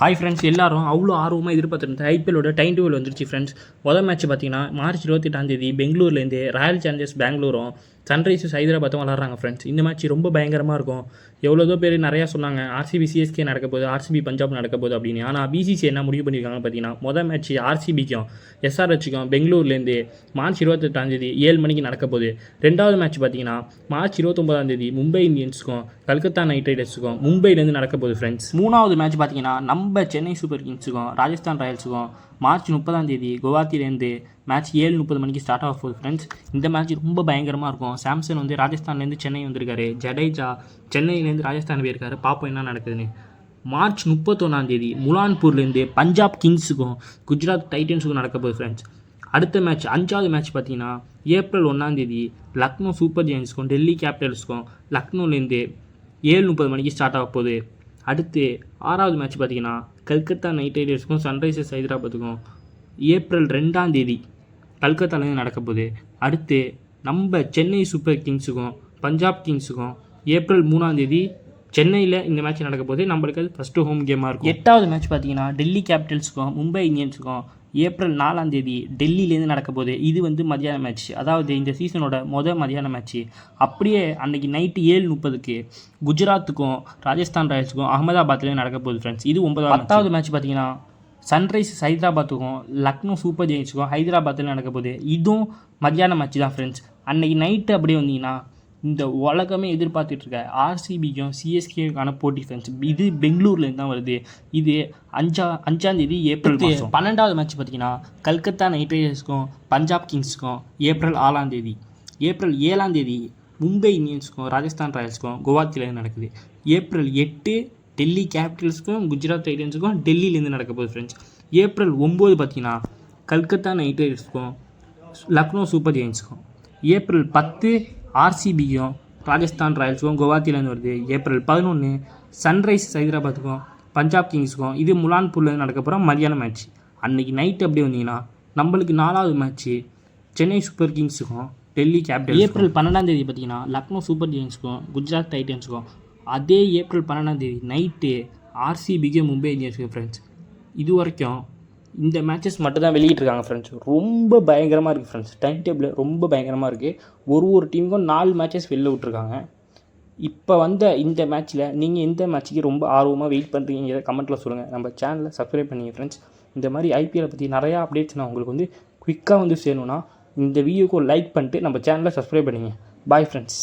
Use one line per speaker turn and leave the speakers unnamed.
Hi friends, எல்லாரும் அவ்வளோ ஆர்வமாக எதிர்பார்த்துருந்த ஐபிஎல்லோட டைம் டேபிள் வந்துருச்சு ஃப்ரெண்ட்ஸ். மேட்ச் பார்த்தீங்கன்னா மார்ச் 28 பெங்களூர்லேருந்து ராயல் சேலஞ்சர்ஸ் பெங்களூரும் சன்ரைசர்ஸ் ஹைதராபாத்தும் விளாட்றாங்க ஃப்ரெண்ட்ஸ். இந்த மேட்ச் ரொம்ப பயங்கரமாக இருக்கும். எவ்வளோதோ பேர் நிறையா சொன்னாங்க ஆர்சிபி சிஎஸ்கே நடக்க போகுது, ஆர்சிபி பஞ்சாப் நடக்க போகுது அப்படின்னு. ஆனால் பிசிசி என்ன முடிவு பண்ணியிருக்காங்கன்னு பார்த்தீங்கன்னா மேட்ச் ஆர்சிபிக்கும் எஸ்ஆர்ஹெச்சுக்கும் பெங்களூர்லேருந்து மார்ச் 28 7 மணிக்கு நடக்க போகுது. ரெண்டாவது மேட்ச் பார்த்தீங்கன்னா மார்ச் 29 மும்பை இந்தியன்ஸுக்கும் கல்கத்தா நைட் ரைடர்ஸுக்கும் மும்பைலேருந்து நடக்க போகுது ஃப்ரெண்ட்ஸ். மூணாவது மேட்ச் பார்த்தீங்கன்னா நம்ம சென்னை சூப்பர் கிங்ஸுக்கும் ராஜஸ்தான் ராயல்ஸுக்கும் மார்ச் 30 குவஹாத்திலேருந்து மேட்ச் 7:30 மணிக்கு ஸ்டார்ட் ஆக போகுது ஃப்ரெண்ட்ஸ். இந்த மேட்ச் ரொம்ப பயங்கரமாக இருக்கும். சாம்சன் ராஜஸ்தான்லேருந்து சென்னை வந்திருக்காரு, ஜடேஜா சென்னையிலேருந்து ராஜஸ்தான் போயிருக்காரு. பார்ப்போம் என்ன நடக்குதுன்னு. மார்ச் 31 முலான்பூர்லேருந்து பஞ்சாப் கிங்ஸுக்கும் குஜராத் டைட்டன்ஸுக்கும் நடக்க போகுது ஃப்ரெண்ட்ஸ். அடுத்த மேட்ச் 5வது மேட்ச் பார்த்தீங்கன்னா ஏப்ரல் 1 லக்னோ சூப்பர் ஜெயின்ஸுக்கும் டெல்லி கேபிட்டல்ஸுக்கும் லக்னோலேருந்து 7:30 மணிக்கு ஸ்டார்ட் ஆக போகுது. அடுத்து 6வது மேட்ச் பார்த்தீங்கன்னா கல்கத்தா நைட் ரைடர்ஸுக்கும் சன்ரைசர்ஸ் ஹைதராபாத்துக்கும் ஏப்ரல் 2 கல்கத்தாலேருந்து நடக்க போகுது. அடுத்து நம்ம சென்னை சூப்பர் கிங்ஸுக்கும் பஞ்சாப் கிங்ஸுக்கும் ஏப்ரல் 3 சென்னையில் இந்த மேட்ச் நடக்க போகுது. நம்மளுக்கு அது ஃபஸ்ட்டு ஹோம் கேமாக இருக்கும். 8வது மேட்ச் பார்த்தீங்கன்னா டெல்லி கேபிட்டல்ஸுக்கும் மும்பை இந்தியன்ஸுக்கும் ஏப்ரல் 4 டெல்லியிலேருந்து நடக்க போகுது. இது மதியான மேட்ச், அதாவது இந்த சீசனோட மதியான மேட்ச்சு. அப்படியே அன்றைக்கி நைட்டு 7:30 குஜராத்துக்கும் ராஜஸ்தான் ராயல்ஸுக்கும் அகமதாபாத்லேருந்து நடக்க போகுது ஃப்ரெண்ட்ஸ். இது 9வது. 10வது மேட்ச் பார்த்தீங்கன்னா சன்ரைசர்ஸ் ஹைதராபாத்துக்கும் லக்னோ சூப்பர் ஜெயின்ஸுக்கும் ஹைதராபாத்தில் நடக்க போகுது. இதுவும் மதியான மேட்ச் தான் ஃப்ரெண்ட்ஸ். அன்றைக்கி நைட்டு அப்படியே வந்தீங்கன்னா இந்த உலகமே எதிர்பார்த்துட்ருக்க ஆர்சிபிக்கும் சிஎஸ்கேக்கான போட்டி ஃப்ரெண்ட்ஸ். இது பெங்களூர்லேருந்து தான் வருது. இது 5 ஏப்ரல். 12வது மேட்ச் பார்த்தீங்கன்னா கல்கத்தா நைட் ரைடர்ஸுக்கும் பஞ்சாப் கிங்ஸுக்கும் ஏப்ரல் 6 ஏப்ரல் 7 மும்பை இந்தியன்ஸுக்கும் ராஜஸ்தான் ராயல்ஸுக்கும் குவஹாத்திலேருந்து நடக்குது. ஏப்ரல் 8 டெல்லி கேபிட்டல்ஸுக்கும் குஜராத் டைட்டன்ஸுக்கும் டெல்லியிலேருந்து நடக்க போகுது ஃப்ரெண்ட்ஸ். ஏப்ரல் 9 பார்த்தீங்கன்னா கல்கத்தா நைட் ரைடர்ஸுக்கும் லக்னோ சூப்பர் ஜெயின்ஸுக்கும். ஏப்ரல் 10 ஆர்சிபிக்கும் ராஜஸ்தான் ராயல்ஸுக்கும் குவஹாத்திலேருந்து வருது. ஏப்ரல் 11 சன்ரைசர்ஸ் ஹைதராபாத்துக்கும் பஞ்சாப் கிங்ஸுக்கும் இது முலான்பூர்லேருந்து நடக்க போகிற மதியான மேட்ச். அன்றைக்கி நைட்டு அப்படியே வந்தீங்கன்னா நம்மளுக்கு 4வது மேட்ச்சு சென்னை சூப்பர் கிங்ஸுக்கும் டெல்லி கேபிட்டல். ஏப்ரல் 12 பார்த்தீங்கன்னா லக்னோ சூப்பர் ஜெயின்ஸுக்கும் குஜராத் டைட்டன்ஸுக்கும். அதே ஏப்ரல் 12 நைட்டு ஆர்சிபிக்கு மும்பை இந்தியன்ஸுக்கு ஃப்ரெண்ட்ஸ். இது வரைக்கும் இந்த மேட்சஸ் மட்டும் தான் வெளியிட்ருக்காங்க ஃப்ரெண்ட்ஸ். ரொம்ப பயங்கரமாக இருக்குது ஃப்ரெண்ட்ஸ். டைம் டேபிள் ரொம்ப பயங்கரமாக இருக்குது. ஒரு டீமுக்கும் 4 மேட்சஸ் வெளில விட்ருக்காங்க. இப்போ வந்த இந்த மேட்ச்சில் நீங்கள் எந்த மேட்ச்சுக்கு ரொம்ப ஆர்வமாக வெயிட் பண்ணுறீங்க கமெண்ட்டில் சொல்லுங்கள். நம்ம சேனலை சப்ஸ்கிரைப் பண்ணிங்க ஃப்ரெண்ட்ஸ். இந்த மாதிரி ஐபிஎல்லை பற்றி நிறையா அப்டேட்ஸ் நான் உங்களுக்கு குயிக்காக சேரணுன்னா இந்த வீடியோக்கு லைக் பண்ணிட்டு நம்ம சேனலை சப்ஸ்கிரைப் பண்ணிங்க. Bye friends.